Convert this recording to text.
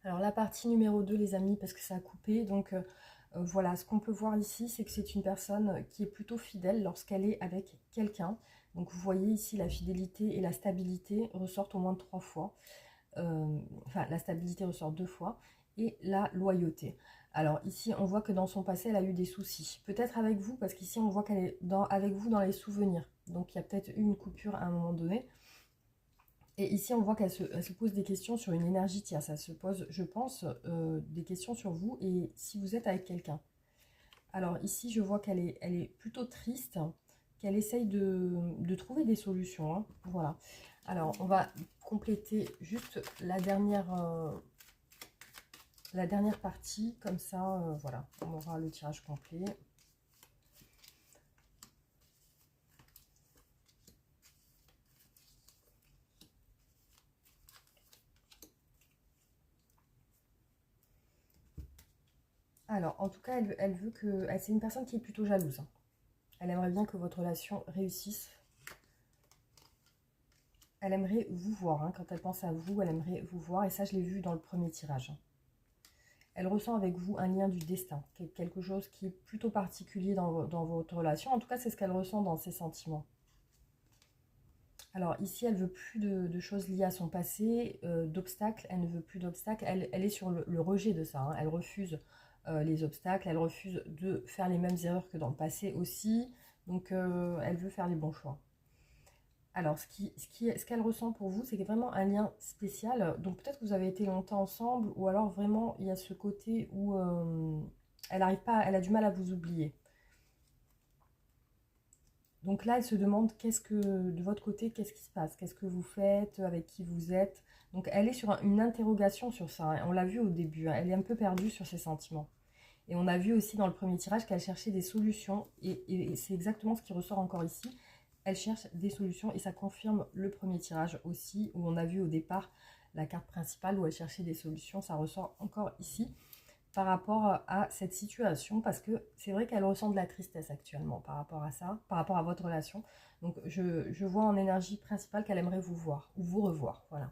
Alors la partie numéro 2 les amis, parce que ça a coupé, donc voilà, ce qu'on peut voir ici, c'est que c'est une personne qui est plutôt fidèle lorsqu'elle est avec quelqu'un. Donc vous voyez ici la fidélité et la stabilité ressortent au moins 3 fois. Enfin, la stabilité ressort 2 fois, et la loyauté. Alors ici, on voit que dans son passé, elle a eu des soucis. Peut-être avec vous, parce qu'ici, on voit qu'elle est avec vous dans les souvenirs. Donc il y a peut-être eu une coupure à un moment donné. Et ici, on voit elle se pose des questions sur une énergie tierce. Ça se pose, je pense, des questions sur vous et si vous êtes avec quelqu'un. Alors ici, je vois elle est plutôt triste, qu'elle essaye de trouver des solutions, hein. Voilà. Alors, on va compléter juste la dernière partie. Comme ça, voilà, on aura le tirage complet. Alors, en tout cas, elle veut que... C'est une personne qui est plutôt jalouse, hein. Elle aimerait bien que votre relation réussisse. Elle aimerait vous voir, hein. Quand elle pense à vous, elle aimerait vous voir. Et ça, je l'ai vu dans le premier tirage, hein. Elle ressent avec vous un lien du destin, quelque chose qui est plutôt particulier dans votre relation. En tout cas, c'est ce qu'elle ressent dans ses sentiments. Alors ici, elle veut plus de choses liées à son passé, d'obstacles. Elle ne veut plus d'obstacles. Elle est sur le rejet de ça, hein. Elle refuse les obstacles. Elle refuse de faire les mêmes erreurs que dans le passé aussi. Donc, elle veut faire les bons choix. Alors, ce qu'elle ressent pour vous, c'est vraiment un lien spécial. Donc, peut-être que vous avez été longtemps ensemble, ou alors vraiment, il y a ce côté où elle arrive pas, elle a du mal à vous oublier. Donc là, elle se demande de votre côté, qu'est-ce qui se passe? Qu'est-ce que vous faites? Avec qui vous êtes? Donc, elle est sur une interrogation sur ça, hein. On l'a vu au début, hein. Elle est un peu perdue sur ses sentiments. Et on a vu aussi dans le premier tirage qu'elle cherchait des solutions. Et c'est exactement ce qui ressort encore ici. Elle cherche des solutions et ça confirme le premier tirage aussi, où on a vu au départ la carte principale où elle cherchait des solutions. Ça ressort encore ici par rapport à cette situation, parce que c'est vrai qu'elle ressent de la tristesse actuellement par rapport à ça, par rapport à votre relation. Donc je vois en énergie principale qu'elle aimerait vous voir ou vous revoir. Voilà.